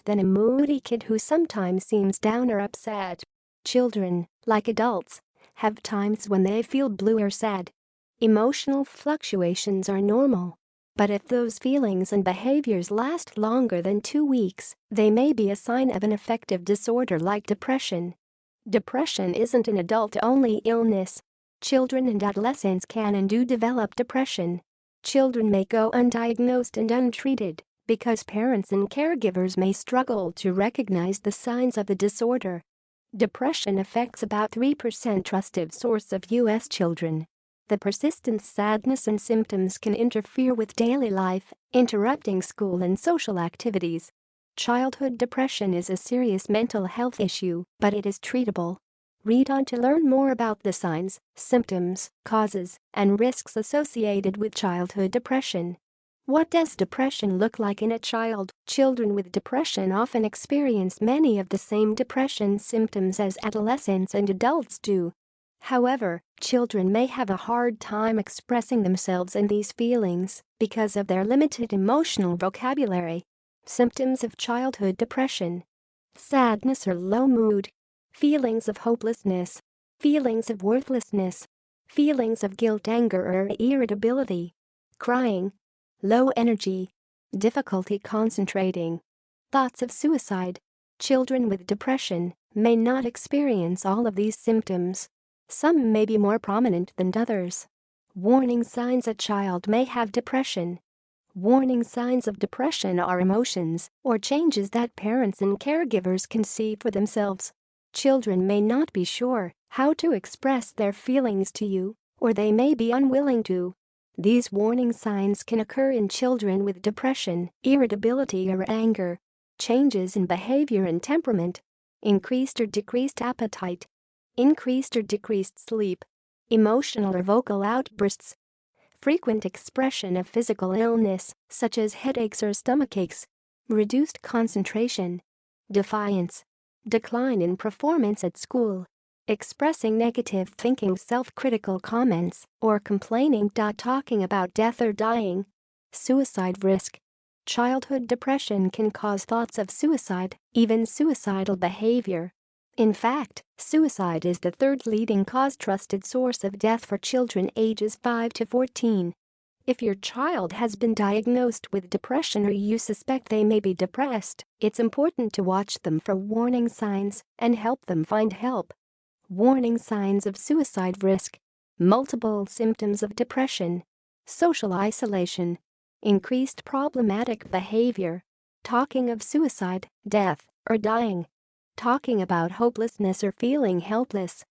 than a moody kid who sometimes seems down or upset. Children, like adults, have times when they feel blue or sad. Emotional fluctuations are normal. But if those feelings and behaviors last longer than 2 weeks, they may be a sign of an affective disorder like depression. Depression isn't an adult-only illness. Children and adolescents can and do develop depression. Children may go undiagnosed and untreated because parents and caregivers may struggle to recognize the signs of the disorder. Depression affects about 3% trusted source of U.S. children. The persistent sadness and symptoms can interfere with daily life, interrupting school and social activities. Childhood depression is a serious mental health issue, but it is treatable. Read on to learn more about the signs, symptoms, causes, and risks associated with childhood depression. What does depression look like in a child? Children with depression often experience many of the same depression symptoms as adolescents and adults do. However, children may have a hard time expressing themselves and these feelings because of their limited emotional vocabulary. Symptoms of childhood depression: sadness or low mood, feelings of hopelessness, feelings of worthlessness, feelings of guilt, anger, or irritability, crying, low energy, difficulty concentrating, thoughts of suicide. Children with depression may not experience all of these symptoms. Some may be more prominent than others. Warning signs: a child may have depression. Warning signs of depression are emotions or changes that parents and caregivers can see for themselves. Children may not be sure how to express their feelings to you, or they may be unwilling to. These warning signs can occur in children with depression: irritability or anger, changes in behavior and temperament, increased or decreased appetite, increased or decreased sleep, emotional or vocal outbursts, frequent expression of physical illness such as headaches or stomachaches, reduced concentration, defiance, decline in performance at school, expressing negative thinking, self-critical comments, or complaining. Talking about death or dying. Suicide risk. Childhood depression can cause thoughts of suicide, even suicidal behavior. In fact, suicide is the third leading trusted source of death for children ages 5 to 14. If your child has been diagnosed with depression or you suspect they may be depressed, it's important to watch them for warning signs and help them find help. Warning signs of suicide risk. Multiple symptoms of depression: social isolation, increased problematic behavior, talking of suicide, death, or dying, talking about hopelessness or feeling helpless,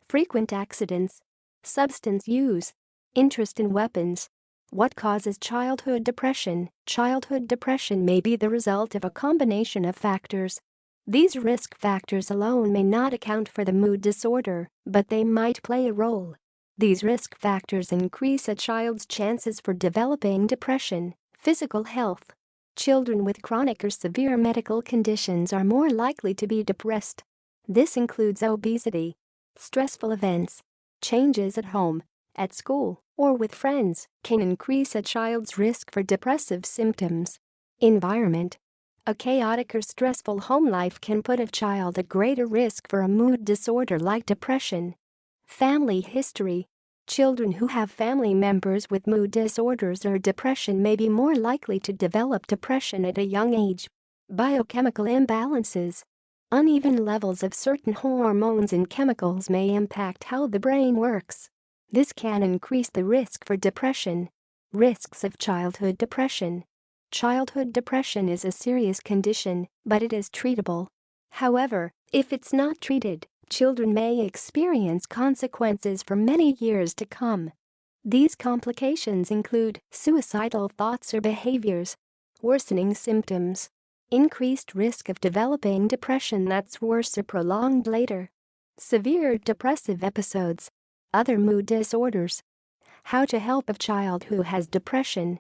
frequent accidents, substance use, interest in weapons. What causes childhood depression? Childhood depression may be the result of a combination of factors. These risk factors alone may not account for the mood disorder, but they might play a role. These risk factors increase a child's chances for developing depression. Physical health. Children with chronic or severe medical conditions are more likely to be depressed. This includes obesity, stressful events, changes at home, at school, or with friends can increase a child's risk for depressive symptoms. Environment. A chaotic or stressful home life can put a child at greater risk for a mood disorder like depression. Family history. Children who have family members with mood disorders or depression may be more likely to develop depression at a young age. Biochemical imbalances. Uneven levels of certain hormones and chemicals may impact how the brain works. This can increase the risk for depression. Risks of childhood depression. Childhood depression is a serious condition, but it is treatable. However, if it's not treated, children may experience consequences for many years to come. These complications include suicidal thoughts or behaviors, worsening symptoms, increased risk of developing depression that's worse or prolonged later, severe depressive episodes, other mood disorders. How to help a child who has depression.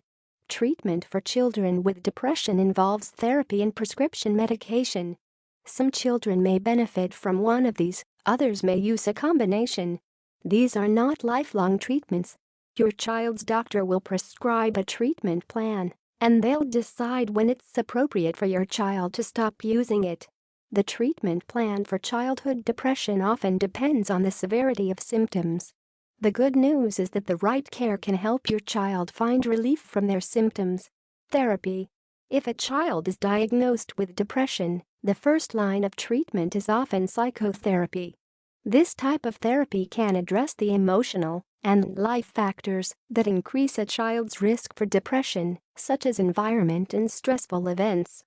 Treatment for children with depression involves therapy and prescription medication. Some children may benefit from one of these, others may use a combination. These are not lifelong treatments. Your child's doctor will prescribe a treatment plan, and they'll decide when it's appropriate for your child to stop using it. The treatment plan for childhood depression often depends on the severity of symptoms. The good news is that the right care can help your child find relief from their symptoms. Therapy. If a child is diagnosed with depression, the first line of treatment is often psychotherapy. This type of therapy can address the emotional and life factors that increase a child's risk for depression, such as environment and stressful events.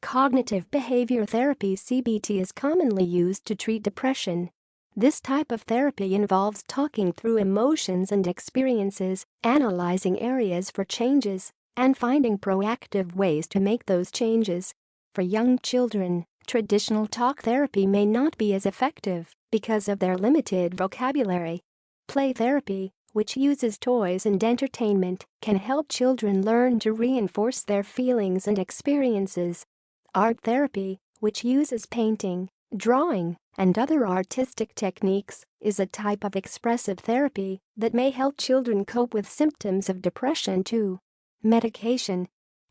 Cognitive behavior therapy (CBT) is commonly used to treat depression. This type of therapy involves talking through emotions and experiences, analyzing areas for changes, and finding proactive ways to make those changes. For young children, traditional talk therapy may not be as effective because of their limited vocabulary. Play therapy, which uses toys and entertainment, can help children learn to reinforce their feelings and experiences. Art therapy, which uses painting, drawing, and other artistic techniques, is a type of expressive therapy that may help children cope with symptoms of depression too. Medication.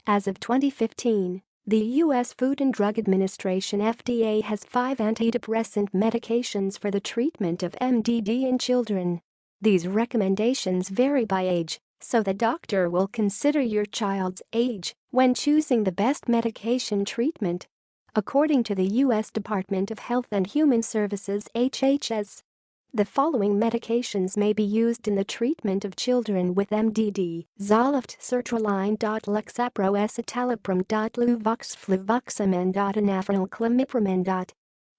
As of 2015, the U.S. Food and Drug Administration (FDA) has 5 antidepressant medications for the treatment of MDD in children. These recommendations vary by age, so the doctor will consider your child's age when choosing the best medication treatment. According to the U.S. Department of Health and Human Services (HHS), the following medications may be used in the treatment of children with MDD: Zoloft, sertraline, Lexapro, escitalopram, Luvox, fluvoxamine, anafranil, clomipramine,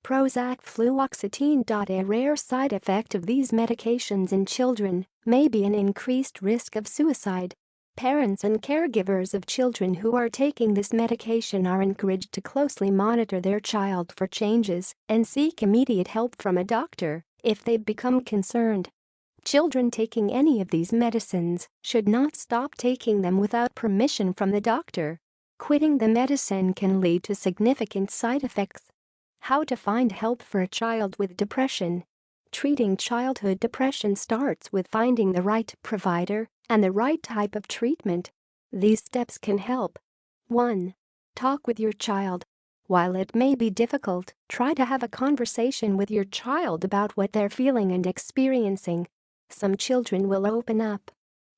Prozac, fluoxetine. A rare side effect of these medications in children may be an increased risk of suicide. Parents and caregivers of children who are taking this medication are encouraged to closely monitor their child for changes and seek immediate help from a doctor if they become concerned. Children taking any of these medicines should not stop taking them without permission from the doctor. Quitting the medicine can lead to significant side effects. How to find help for a child with depression. Treating childhood depression starts with finding the right provider and the right type of treatment. These steps can help. 1. Talk with your child. While it may be difficult, try to have a conversation with your child about what they're feeling and experiencing. Some children will open up.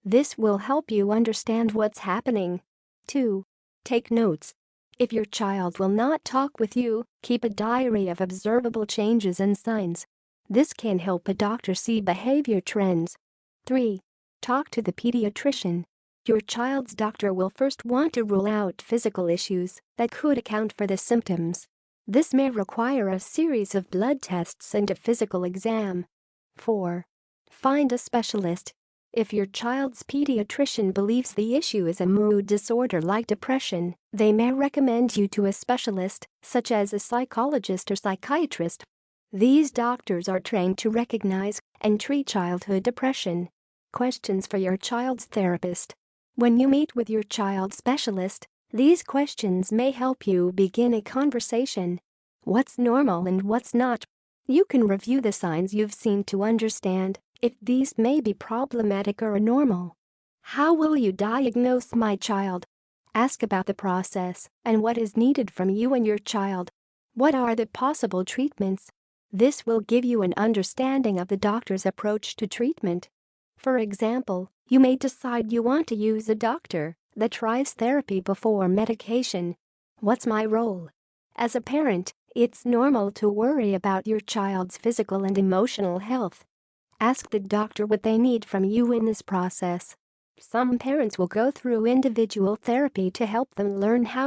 This will help you understand what's happening. 2. Take notes. If your child will not talk with you, keep a diary of observable changes and signs. This can help a doctor see behavior trends. 3. Talk to the pediatrician. Your child's doctor will first want to rule out physical issues that could account for the symptoms. This may require a series of blood tests and a physical exam. 4. Find a specialist. If your child's pediatrician believes the issue is a mood disorder like depression, they may recommend you to a specialist, such as a psychologist or psychiatrist. These doctors are trained to recognize and treat childhood depression. Questions for your child's therapist. When you meet with your child's specialist, these questions may help you begin a conversation. What's normal and what's not? You can review the signs you've seen to understand if these may be problematic or normal. How will you diagnose my child? Ask about the process and what is needed from you and your child. What are the possible treatments? This will give you an understanding of the doctor's approach to treatment. For example, you may decide you want to use a doctor that tries therapy before medication. What's my role? As a parent, it's normal to worry about your child's physical and emotional health. Ask the doctor what they need from you in this process. Some parents will go through individual therapy to help them learn how